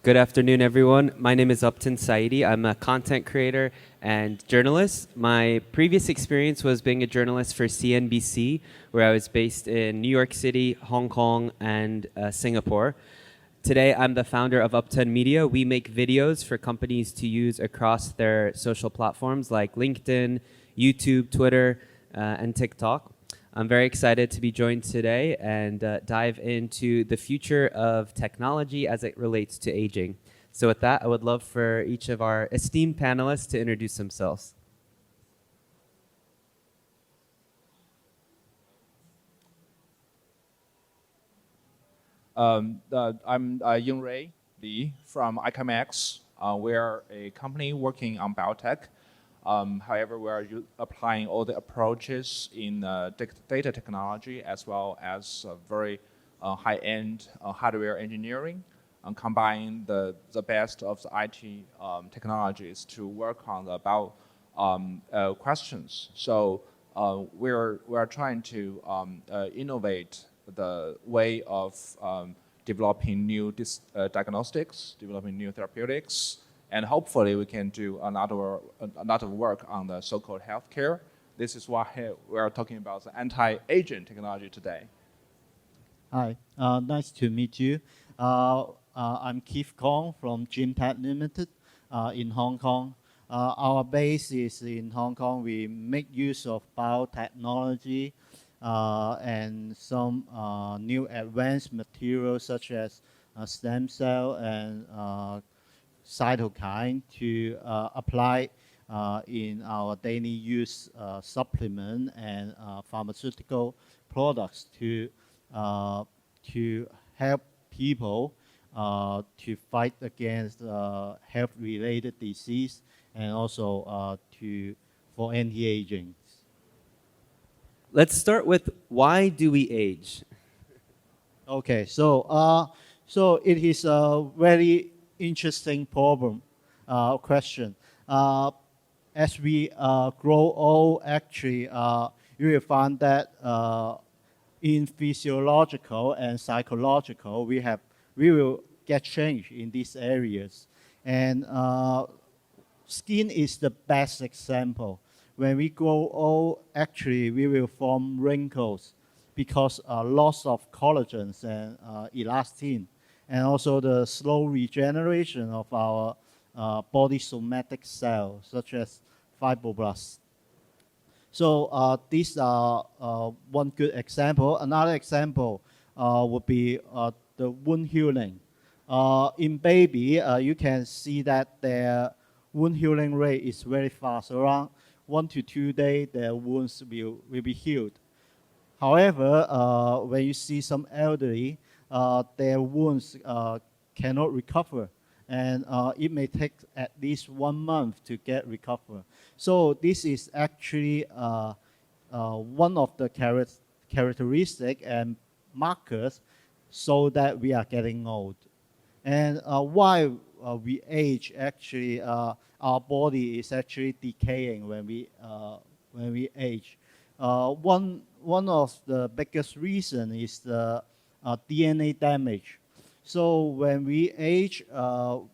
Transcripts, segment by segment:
Good afternoon, everyone. My name is Uptin Saiidi. I'm a content creator and journalist. My previous experience was being a journalist for CNBC, where I was based in New York City, Hong Kong, and Singapore. Today, I'm the founder of Uptin Media. We make videos for companies to use across their social platforms like LinkedIn, YouTube, Twitter, and TikTok. I'm very excited to be joined today and dive into the future of technology as it relates to aging. So with that, I would love for each of our esteemed panelists to introduce themselves. I'm Yingrui Li from iCarbonX. We're a company working on biotech. However, we are applying all the approaches in data technology as well as very high-end hardware engineering, and combine the best of the IT technologies to work on the bio questions. So we're trying to innovate the way of developing new diagnostics, developing new therapeutics, and hopefully we can do a lot of work on the so-called healthcare. This is why we are talking about the anti-aging technology today. Hi, nice to meet you. I'm Kwong from DreamTec Limited in Hong Kong. Our base is in Hong Kong. We make use of biotechnology and some new advanced materials such as stem cell and cytokine to apply in our daily use supplement and pharmaceutical products to help people to fight against health-related disease and also for anti-aging. Let's start with why do we age? Okay, so it is a very interesting question. As we grow old, actually, you will find that in physiological and psychological, we will get change in these areas. And skin is the best example. When we grow old, actually, we will form wrinkles because loss of collagens and elastin, and also the slow regeneration of our body somatic cells, such as fibroblasts. So these are one good example. Another example would be the wound healing. In baby, you can see that their wound healing rate is very fast. Around 1 to 2 days, their wounds will be healed. However, when you see some elderly, their wounds cannot recover, and it may take at least 1 month to get recovered. So this is actually one of the characteristics and markers so that we are getting old. And why we age, actually, our body is actually decaying when we age. One of the biggest reasons is the DNA damage. So when we age, our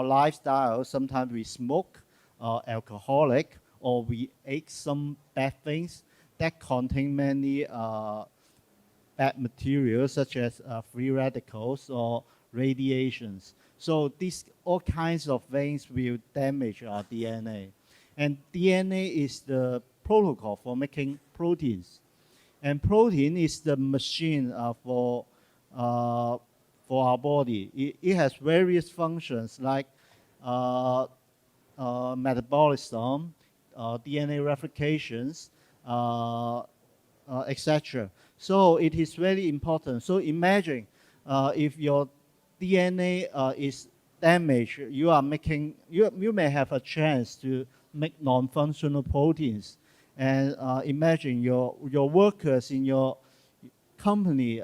lifestyle, sometimes we smoke, alcoholic, or we eat some bad things that contain many bad materials such as free radicals or radiations. So these all kinds of things will damage our DNA. And DNA is the protocol for making proteins. And protein is the machine for our body. It has various functions like metabolism, DNA replications, etc. So it is very important. So imagine if your DNA is damaged, you may have a chance to make non-functional proteins. And imagine your workers in your company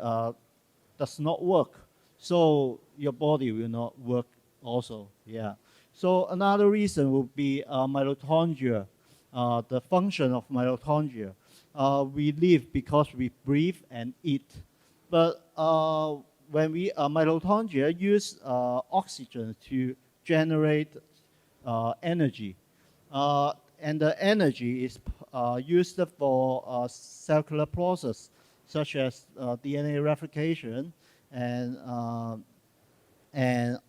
does not work, so your body will not work also. Yeah. So another reason would be mitochondria, the function of mitochondria. We live because we breathe and eat, but when we mitochondria use oxygen to generate energy, and the energy is used for cellular process such as DNA replication and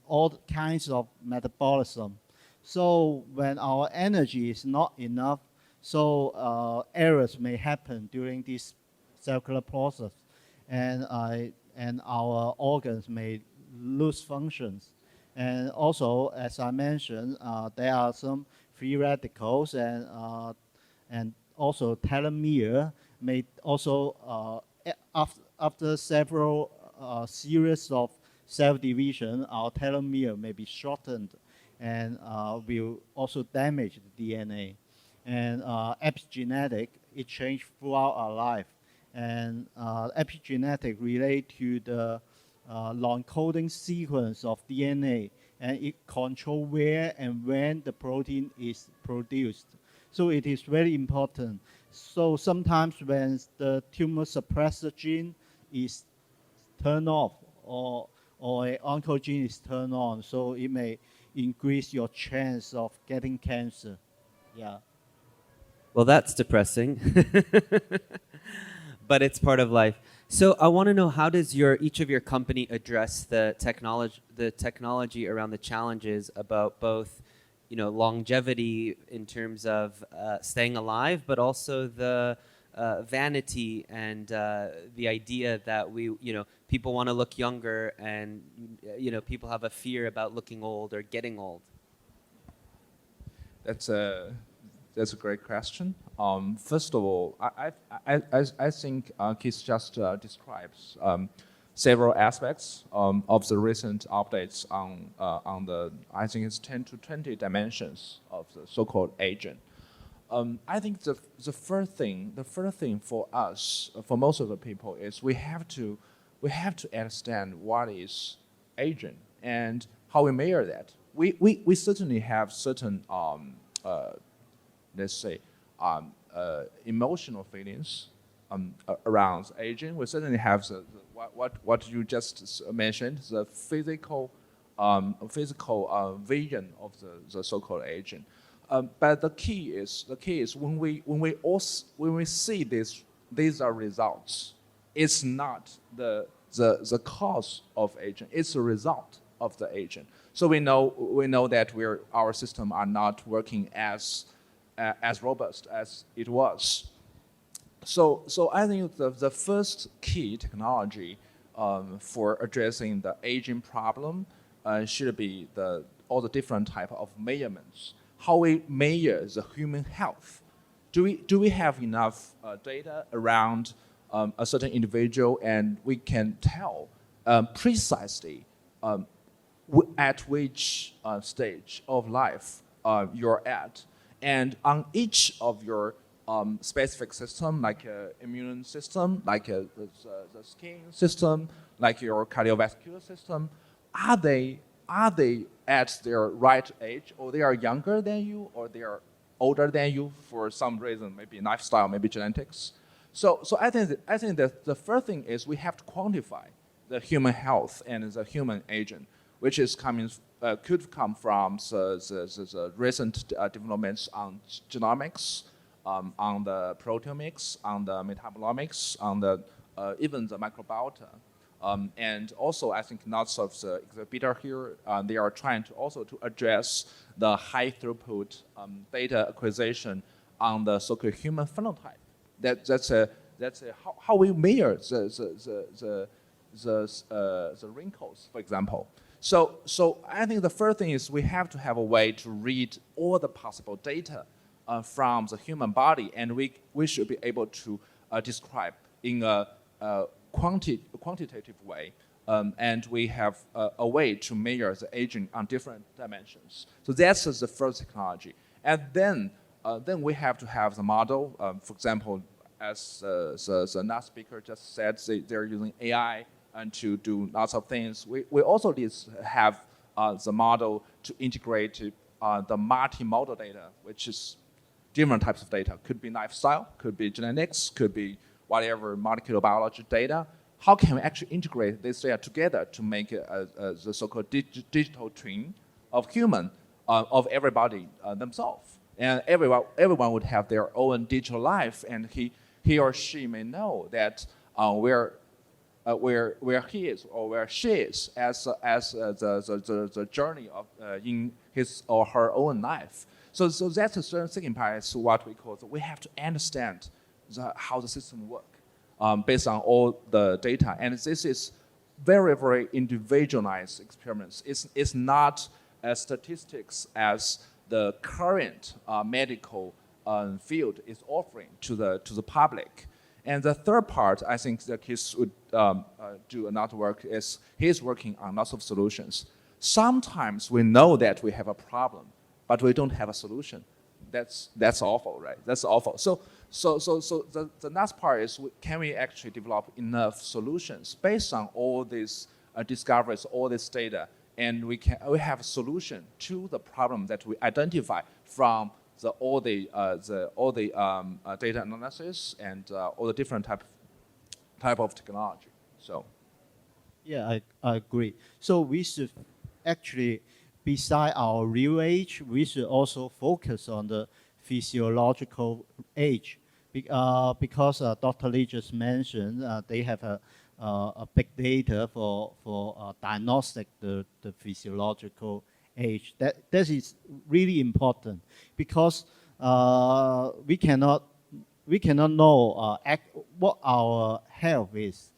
all kinds of metabolism. So when our energy is not enough, so errors may happen during this cellular process, and our organs may lose functions. And also, as I mentioned, there are some free radicals and also telomere may also after several series of cell division, our telomere may be shortened and will also damage the DNA. And epigenetic, it changes throughout our life. And epigenetic relate to the long coding sequence of DNA, and it controls where and when the protein is produced. So it is very important. So sometimes when the tumor suppressor gene is turned off or an oncogene is turned on, so it may increase your chance of getting cancer. Yeah. Well, that's depressing, but it's part of life. So I want to know, how does each of your company address the technology around the challenges about both, longevity in terms of staying alive, but also the vanity and the idea that people want to look younger, and people have a fear about looking old or getting old. That's a great question. First of all, I think Keith just describes several aspects of the recent updates on the, I think it's 10 to 20 dimensions of the so-called aging. I think the first thing for us, for most of the people, is we have to understand what is aging and how we measure that. We certainly have certain let's say emotional feelings around aging. We certainly have what you just mentioned, the physical vision of the so-called aging. But the key is when we see these are results, it's not the cause of aging, it's a result of the aging. So we know that our system are not working as robust as it was. So I think the first key technology for addressing the aging problem should be all the different type of measurements. How we measure the human health. Do we have enough data around a certain individual, and we can tell precisely at which stage of life you're at, and on each of your specific system, like immune system, like the skin system, like your cardiovascular system, are they at their right age, or they are younger than you, or they are older than you for some reason, maybe lifestyle, maybe genetics. So I think that the first thing is we have to quantify the human health and the human aging, which is could come from the recent developments on genomics, on the proteomics, on the metabolomics, on the even the microbiota. And also, I think lots of the exhibitor here, they are trying to address the high throughput data acquisition on the so-called human phenotype. That's how we measure the wrinkles, for example. So I think the first thing is we have to have a way to read all the possible data from the human body, and we should be able to describe in a quantitative way, and we have a way to measure the aging on different dimensions. So that's the first technology, and then we have to have the model. For example, as the last speaker just said, they're using AI and to do lots of things. We also need to have the model to integrate the multimodal data, which is different types of data. Could be lifestyle, could be genetics, could be whatever molecular biology data. how can we actually integrate this data together to make the so-called digital twin of human, of everybody themselves. And everyone would have their own digital life, and he or she may know that where he is or where she is as the journey of in his or her own life. So that's a certain second part is what we call. We have to understand how the system works based on all the data, and this is very, very individualized experiments. It's not as statistics as the current medical field is offering to the public. And the third part, I think that Keith would do another work is he's working on lots of solutions. Sometimes we know that we have a problem, but we don't have a solution. That's awful, right? That's awful. So the last part is can we actually develop enough solutions based on all these discoveries, all this data, and we have a solution to the problem that we identify from all the data analysis and all the different type of technology. So. Yeah, I agree. So we should actually, beside our real age, we should also focus on the physiological age, because Dr. Li just mentioned they have a big data for diagnostic the physiological age. That is really important because we cannot know what our health is.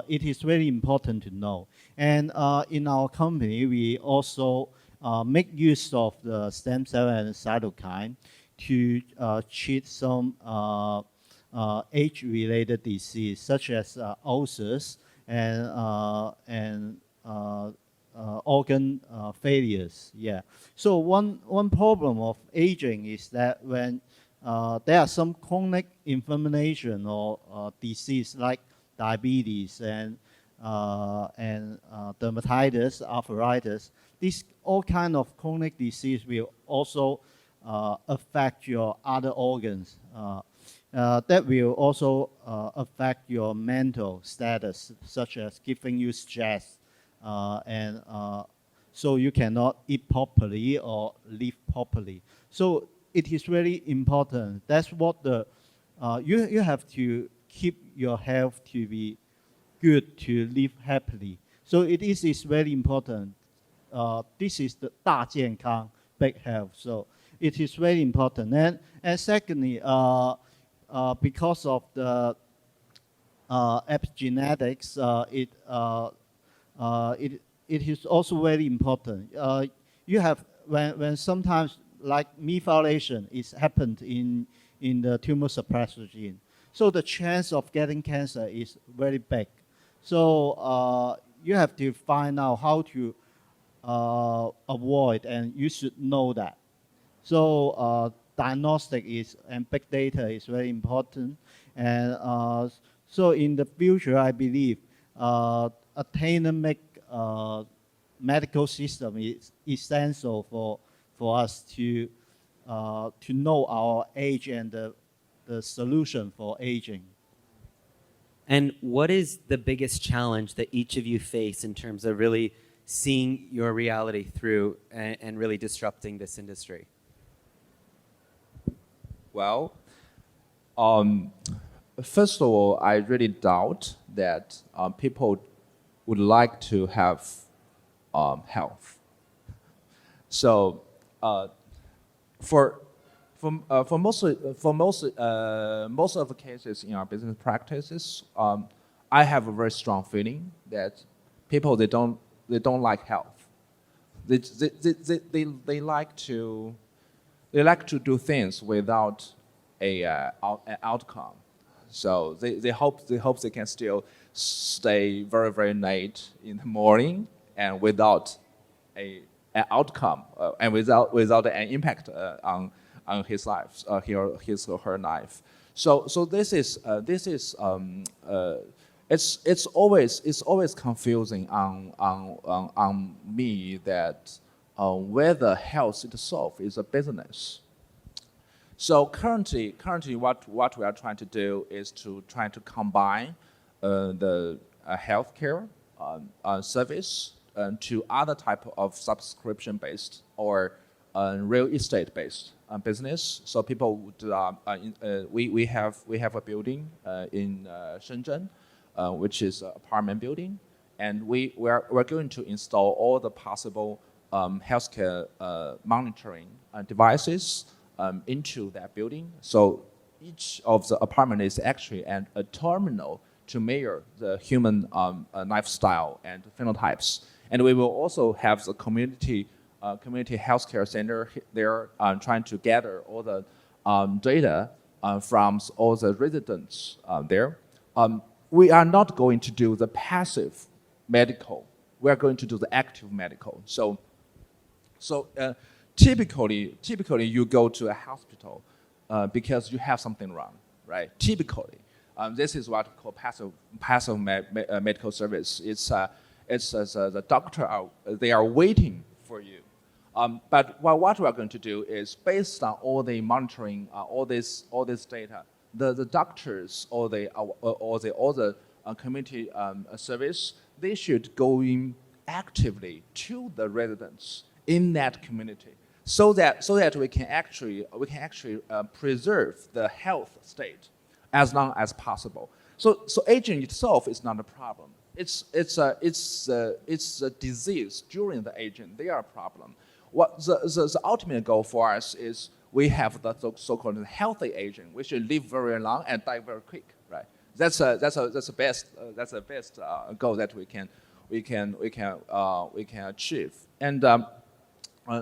It is very important to know. And in our company, we also make use of the stem cell and cytokine to treat some age-related disease, such as ulcers and organ failures. Yeah. So one problem of aging is that when there are some chronic inflammation or disease like diabetes and dermatitis, arthritis, these all kind of chronic disease will also affect your other organs. That will also affect your mental status, such as giving you stress, and so you cannot eat properly or live properly. So it is very important. That's what you have to keep your health to be good, to live happily. So it is very important. This is the 大健康, big health. So it is very important. And secondly, because of the epigenetics, it is also very important. You have when sometimes like methylation is happened in the tumor suppressor gene, so the chance of getting cancer is very big. So you have to find out how to avoid, and you should know that. So diagnostic and big data is very important, and so in the future, I believe a tailor-made medical system is essential for us to know our age and the solution for aging. And what is the biggest challenge that each of you face in terms of really seeing your reality through and really disrupting this industry? Well, first of all, I really doubt that people would like to have health. So for most of the cases in our business practices, I have a very strong feeling that people they don't like health. They like to do things without an outcome. So they hope they can still stay very, very late in the morning and without an outcome and without an impact on his life, his or her life. So this is it's always confusing on me that whether health itself is a business. So currently, what we are trying to do is to try to combine the healthcare service to other type of subscription-based or real estate-based business. So people would, we have a building in Shenzhen, which is an apartment building, and we're going to install all the possible healthcare monitoring devices into that building. So each of the apartment is actually a terminal to measure the human lifestyle and phenotypes. And we will also have the community healthcare center there trying to gather all the data from all the residents there. We are not going to do the passive medical. We are going to do the active medical. So typically you go to a hospital because you have something wrong, right? Typically, this is what we call passive medical service. It's the doctor they are waiting for you. But what we are going to do is based on all the monitoring, all this data, the doctors or the community service, they should go in actively to the residents in that community, so that we can actually preserve the health state as long as possible. So aging itself is not a problem. It's a disease during the aging. They are a problem. What the ultimate goal for us is we have the so-called healthy aging. We should live very long and die very quick, right? That's the best goal that we can achieve. And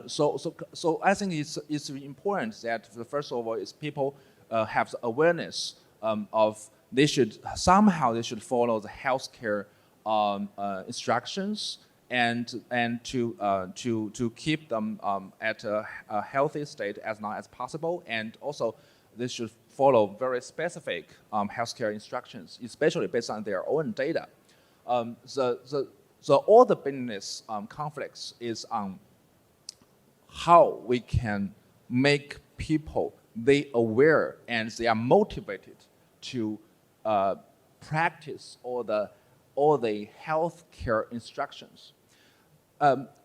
so I think it's important that first of all is people have the awareness of they should follow the healthcare instructions and to keep them at a healthy state as long as possible, and also they should follow very specific healthcare instructions, especially based on their own data. All the business conflicts is on how we can make people they aware and they are motivated to practice all the healthcare instructions,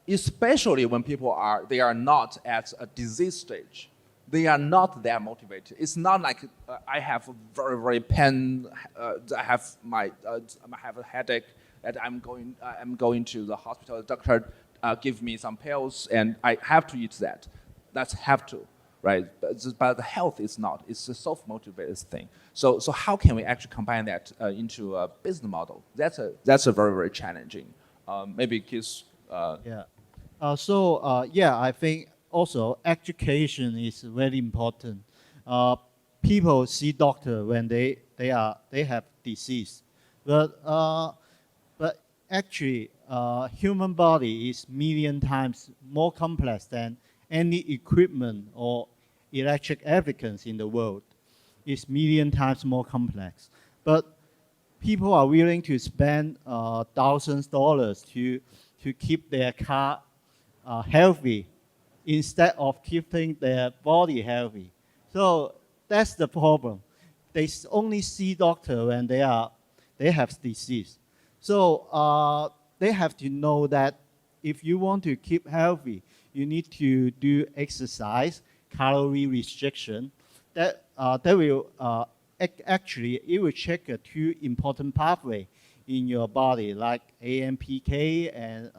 especially when people they are not at a disease stage. They are not that motivated. It's not like I have a very pain. I have a headache that I'm going to the hospital. The doctor give me some pills and I have to eat that. That's have to, right? But the health is not. It's a self-motivated thing. So how can we actually combine that into a business model? That's a very challenging. Maybe Keith. Yeah. I think also education is very important. People see doctor when they have disease, but actually human body is million times more complex than any equipment or electric applicants in the world. It's million times more complex. But people are willing to spend thousands of dollars to keep their car healthy instead of keeping their body healthy. So that's the problem. They only see doctor when they have disease. So they have to know that if you want to keep healthy, you need to do exercise, calorie restriction. That will actually it will check two important pathways in your body like AMPK and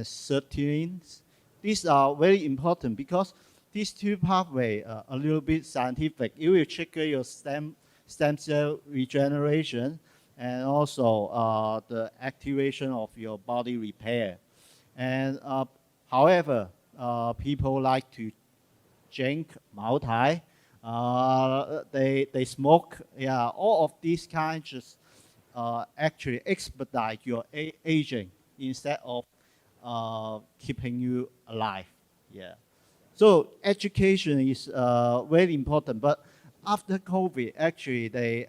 sirtuins. These are very important because these two pathways are a little bit scientific. It will trigger your stem cell regeneration and also the activation of your body repair. And however, people like to drink Mao Tai. They smoke. Yeah, all of these kinds just actually expedite your aging instead of keeping you alive. Yeah. So education is very important. But after COVID, actually,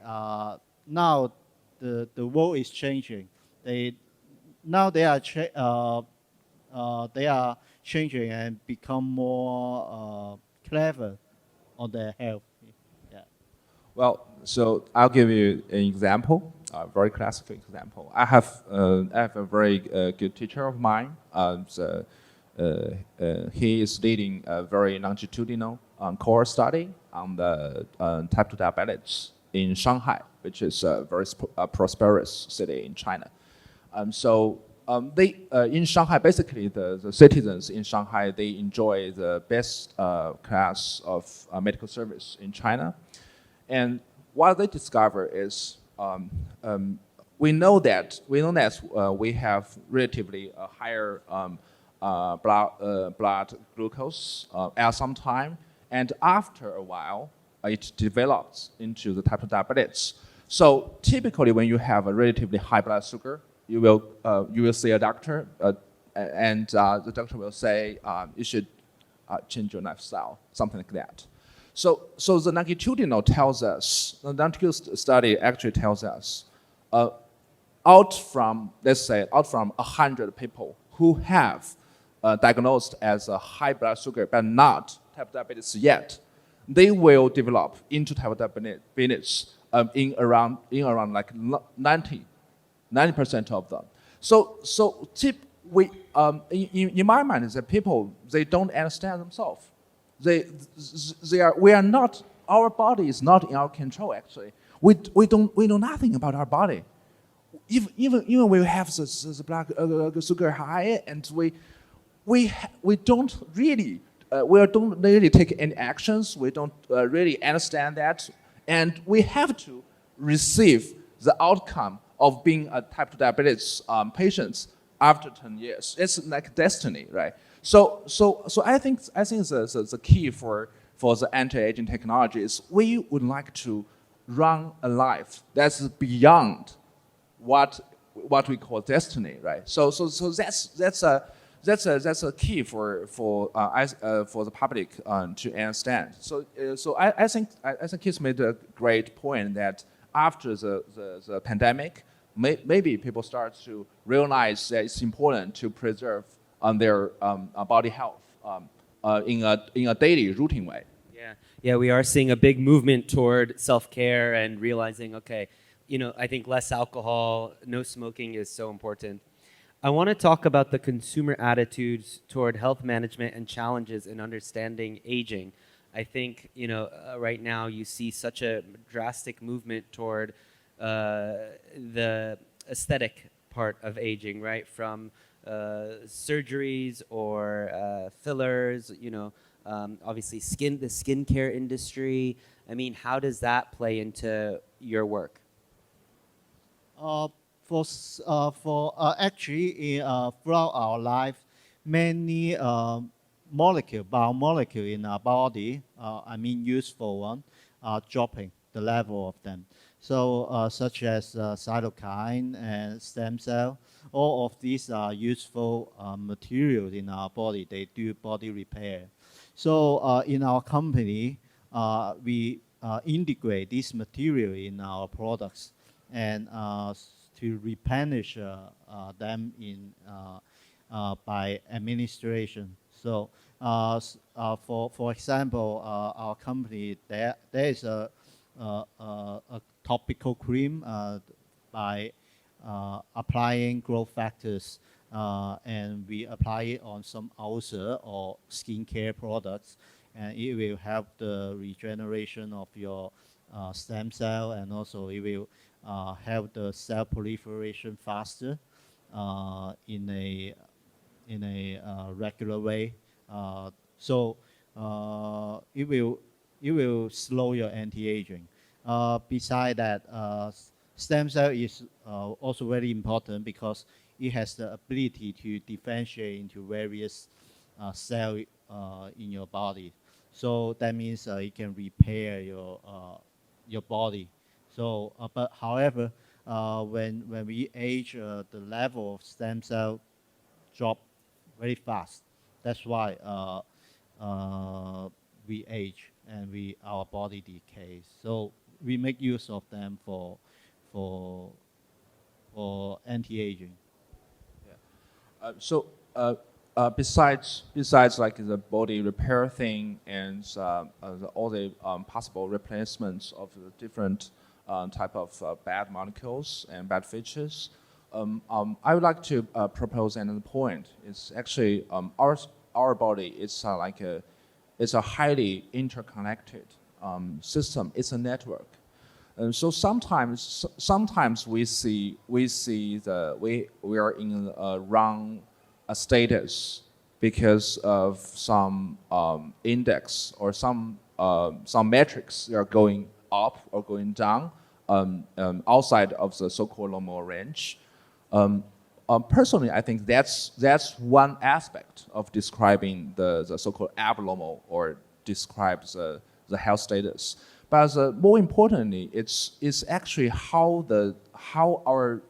now the world is changing. They are changing and become more clever on their health. Yeah. Well, so I'll give you an example. very classic example. I have a very good teacher of mine. He is leading a very longitudinal core study on the type 2 diabetes in Shanghai, which is a very prosperous city in China. They in Shanghai, basically the citizens in Shanghai, they enjoy the best class of medical service in China. And what they discover is we know that we have relatively a higher blood glucose at some time, and after a while, it develops into the type of diabetes. So typically, when you have a relatively high blood sugar, you will see a doctor, and the doctor will say you should change your lifestyle, something like that. So the longitudinal study actually tells us, out from 100 people who have diagnosed as a high blood sugar but not type 2 diabetes yet, they will develop into type 2 diabetes in around like 90% of them. In my mind, is that people, they don't understand themselves. Our body is not in our control. Actually, we know nothing about our body. Even we have the blood sugar high, and we don't really take any actions. We don't really understand that, and we have to receive the outcome of being a type 2 diabetes patient after 10 years. It's like destiny, right? So I think the key for the anti-aging technology is we would like to run a life that's beyond what we call destiny, right? So that's a key for the public to understand. So I think he's made a great point that after the pandemic, maybe people start to realize that it's important to preserve their body health in a daily routine way. Yeah, we are seeing a big movement toward self-care and realizing, okay, I think less alcohol, no smoking is so important. I want to talk about the consumer attitudes toward health management and challenges in understanding aging. I think, right now you see such a drastic movement toward the aesthetic part of aging, right? From surgeries or fillers, obviously the skincare industry. I mean, how does that play into your work? Actually, throughout our life, many biomolecule in our body, useful one, are dropping the level of them. So such as cytokine and stem cell, all of these are useful materials in our body. They do body repair. So in our company, we integrate this material in our products and to replenish them by administration. So for example, our company, there is a topical cream by applying growth factors, and we apply it on some ulcer or skincare products, and it will help the regeneration of your stem cell, and also it will help the cell proliferation faster in a regular way. So it will slow your anti-aging. Beside that, stem cell is also very important because it has the ability to differentiate into various cells in your body. So that means it can repair your body. So, but however, when we age, the level of stem cell drop very fast. That's why we age and our body decays. So we make use of them for anti-aging. Yeah. Besides like the body repair thing and all the possible replacements of the different type of bad molecules and bad features. I would like to propose another point. It's actually our body is it's a highly interconnected system. It's a network. And so sometimes we are in a wrong status because of some index or some metrics that are going up or going down outside of the so-called normal range. Personally, I think that's one aspect of describing the so-called abnormal or describes the health status. But more importantly, it's actually how our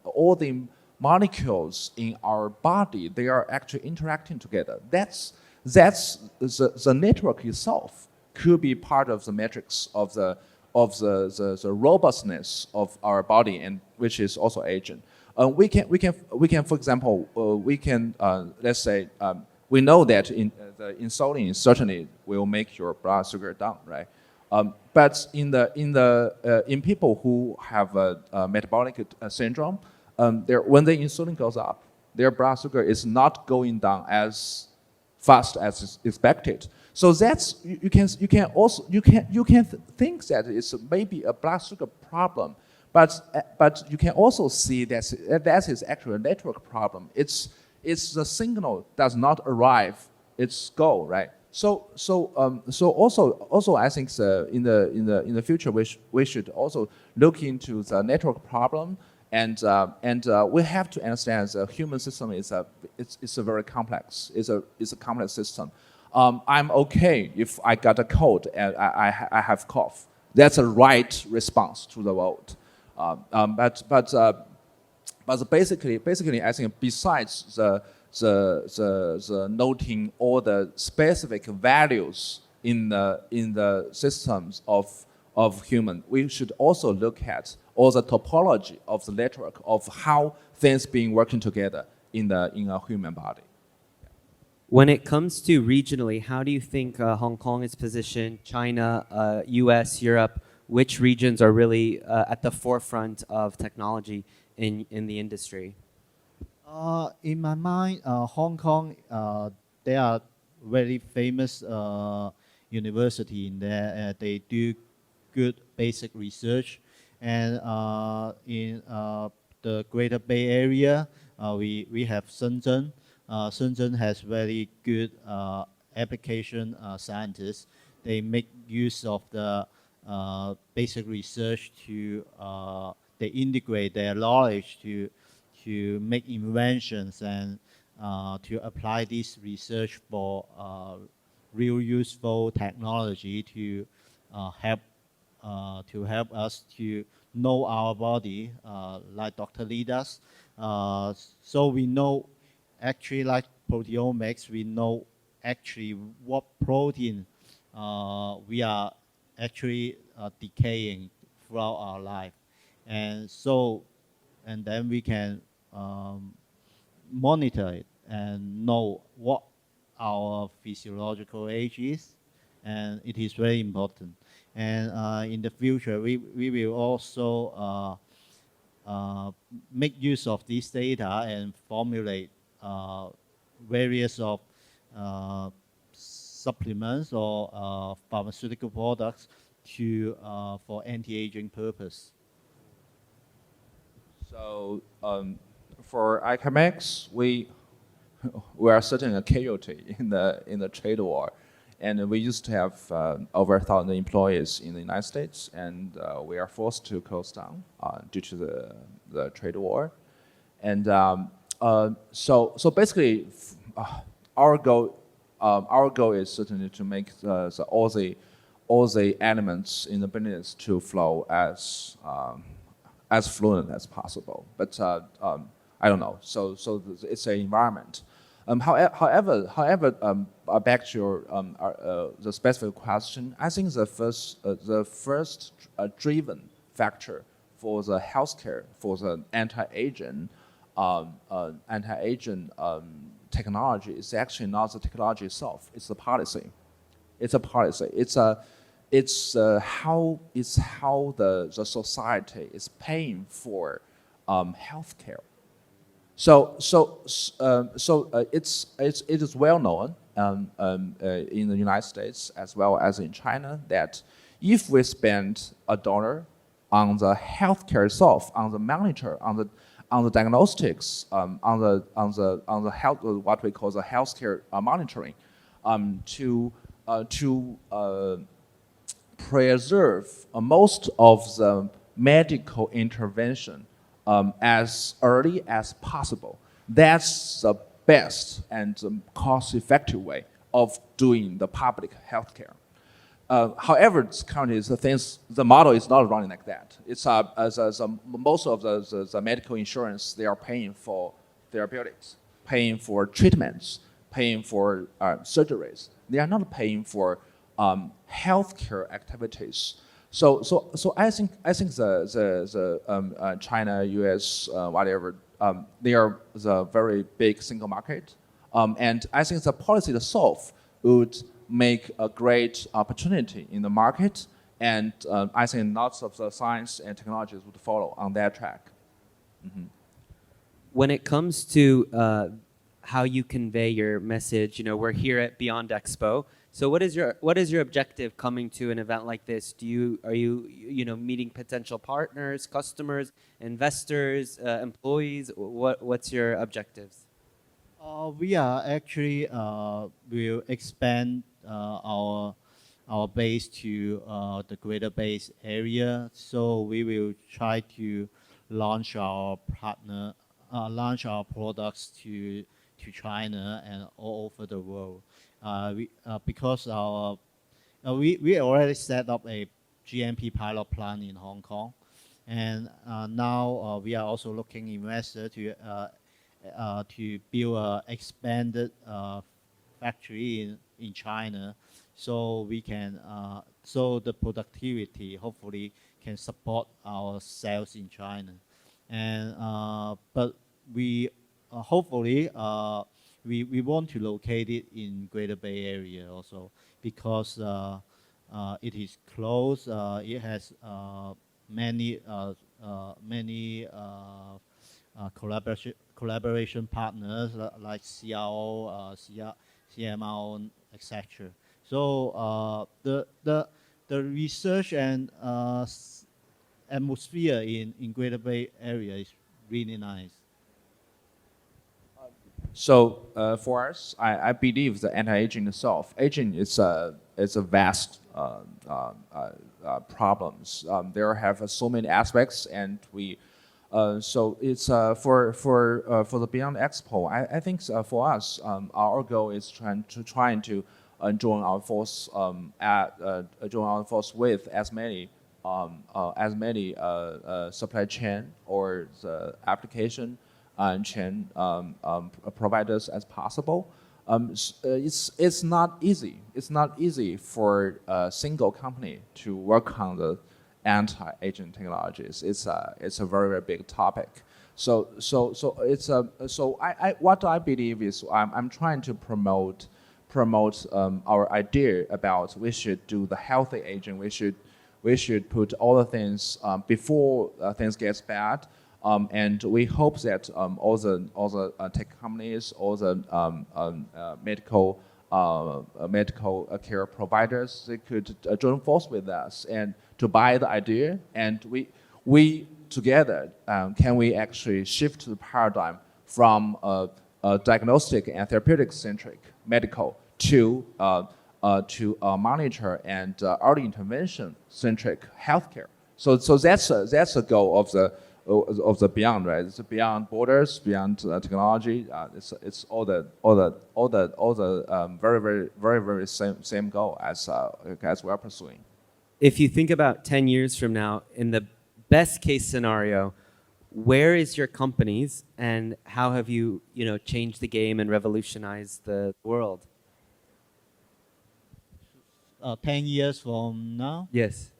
all the molecules in our body, they are actually interacting together. That's the network itself could be part of the metrics of the robustness of our body, and which is also aging. We can, for example, let's say we know that the insulin certainly will make your blood sugar down, right? But in people who have a metabolic syndrome, when the insulin goes up, their blood sugar is not going down as fast as is expected. So that's you can think that it's maybe a blood sugar problem, but you can also see that is actually a network problem. It's the signal does not arrive its goal, right? So also I think in the future we should also look into the network problem, and we have to understand the human system is a very complex. It's a complex system. I'm okay if I got a cold and I have cough. That's a right response to the world. But basically, I think besides the noting all the specific values in the systems of human, we should also look at all the topology of the network of how things being working together in a human body. When it comes to regionally, how do you think Hong Kong is positioned, China, US, Europe, which regions are really at the forefront of technology in the industry? In my mind, Hong Kong, they are very famous university in there. They do good basic research. And in the Greater Bay Area, we have Shenzhen. Shenzhen has very good application scientists. They make use of the basic research to they integrate their knowledge to make inventions and to apply this research for real useful technology to help us to know our body, like Dr. Li does. So we know actually, like proteomics, we know actually what protein we are actually decaying throughout our life. And then we can monitor it and know what our physiological age is, and it is very important. And in the future, we will also make use of this data and formulate various of supplements or pharmaceutical products for anti-aging purpose. So for iCarbonX, we are certainly a casualty in the trade war, and we used to have over 1,000 employees in the United States, and we are forced to close down due to the trade war, and so basically our goal is certainly to make all the elements in the business to flow as fluent as possible. But I don't know. So it's an environment. However, back to your the specific question, I think the first driven factor for the healthcare, for the anti-aging technology is actually not the technology itself. It's the policy. It's a policy. it's how the society is paying for healthcare. It is well known in the United States as well as in China that if we spend $1 on the healthcare itself, on the monitor, on the diagnostics, on the health, what we call the healthcare monitoring, to preserve most of the medical intervention as early as possible. That's the best and the cost-effective way of doing the public healthcare. However, the model is not running like that. It's most of the medical insurance, they are paying for therapeutics, paying for treatments, paying for surgeries. They are not paying for healthcare activities. So I think the China, US, whatever, they are the very big single market, and I think the policy itself would make a great opportunity in the market, and I think lots of the science and technologies would follow on that track. Mm-hmm. When it comes to how you convey your message, we're here at Beyond Expo. So what is your objective coming to an event like this? Are you meeting potential partners, customers, investors, employees? What's your objectives? We are actually will expand our base to the Greater Bay Area. So we will try to launch our products to China and all over the world. Because we already set up a GMP pilot plant in Hong Kong, and now we are also looking investor to build an expanded factory in China, so we can so the productivity hopefully can support our sales in China, and but we hopefully we want to locate it in Greater Bay Area also because it is close. It has many collaboration partners like CRO, CMO, etc. So the research and atmosphere in Greater Bay Area is really nice. So for us, I believe the anti-aging itself, aging is a vast problems. There have so many aspects, and so it's for the Beyond Expo. I think for us, our goal is trying to join our force with as many supply chain or the application chain providers as possible. It's not easy. It's not easy for a single company to work on the anti-aging technologies. It's a very, very big topic. So what I believe is I'm trying to promote our idea about we should do the healthy aging. We should put all the things before things get bad. And we hope that all the tech companies, all the medical care providers, they could join force with us and to buy the idea. And we together can we actually shift the paradigm from a diagnostic and therapeutic centric medical to monitor and early intervention centric healthcare. So that's the goal of the Beyond, right? It's beyond borders, beyond technology. It's all the very same goal as we are pursuing. If you think about 10 years from now, in the best case scenario, where is your companies and how have you changed the game and revolutionized the world? 10 years from now? Yes.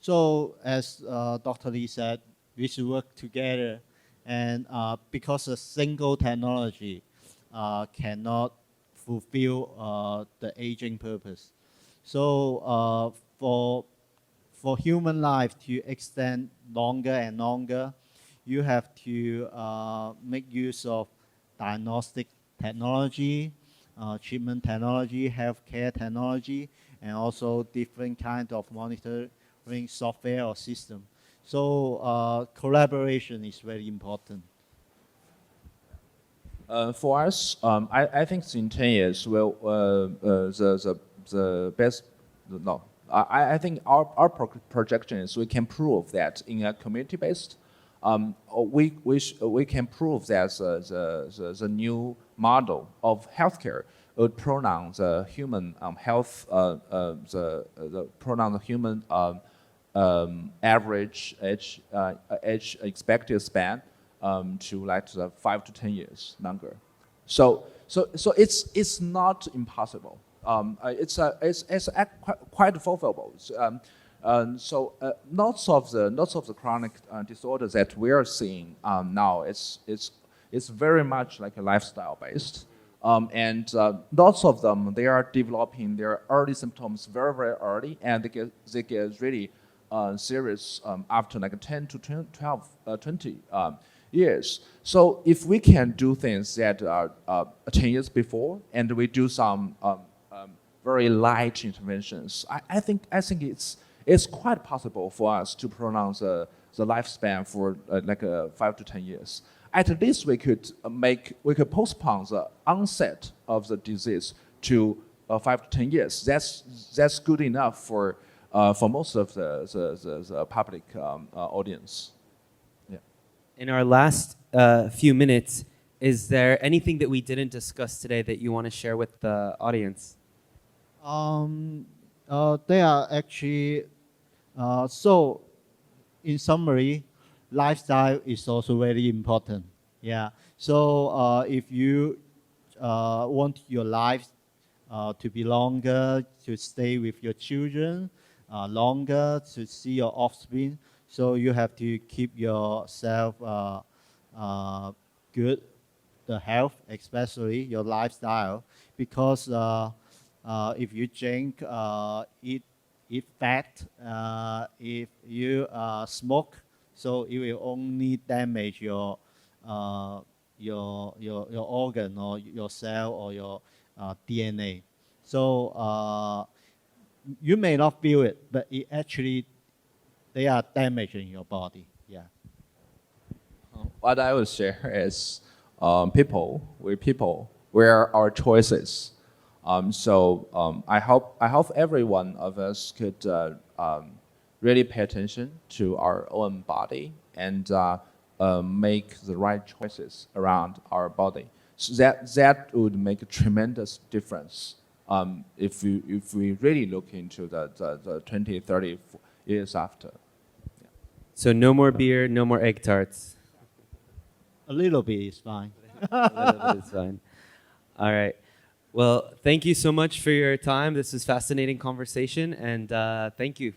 So as Dr. Li said, we should work together, and because a single technology cannot fulfill the aging purpose. So for human life to extend longer and longer, you have to make use of diagnostic technology, treatment technology, healthcare technology, and also different kinds of monitoring software or system. So collaboration is very important. For us, I think in 10 years, well, the best, no, I think our projection is we can prove that in a community-based, we can prove that the new model of healthcare would pronounce the human health, the pronounce the human average age expected span to like 5 to 10 years longer. So it's not impossible. It's quite fulfillable. Lots of the chronic disorders that we are seeing now, it's very much like a lifestyle based. And lots of them, they are developing their early symptoms very, very early, and they get really serious after like 10 to 12, 20 years. So if we can do things that are 10 years before, and we do some very light interventions, I think it's quite possible for us to pronounce the lifespan for 5 to 10 years. At least we could postpone the onset of the disease to 5 to 10 years. That's good enough for most of the public audience. Yeah. In our last few minutes, is there anything that we didn't discuss today that you want to share with the audience? They are actually, so in summary, lifestyle is also very important. Yeah. So if you want your life to be longer, to stay with your children, longer, to see your offspring, so you have to keep yourself good, the health, especially your lifestyle, because if you drink, eat fat, if you smoke, so it will only damage your organ or your cell or your DNA. So you may not feel it, but it actually they are damaging your body. Yeah. What I would share is we're our choices. I hope every one of us could really pay attention to our own body and make the right choices around our body. So that would make a tremendous difference if we really look into the 20, 30 years after. Yeah. So no more beer, no more egg tarts. A little bit is fine. A little bit is fine. All right. Well, thank you so much for your time. This is fascinating conversation, and thank you.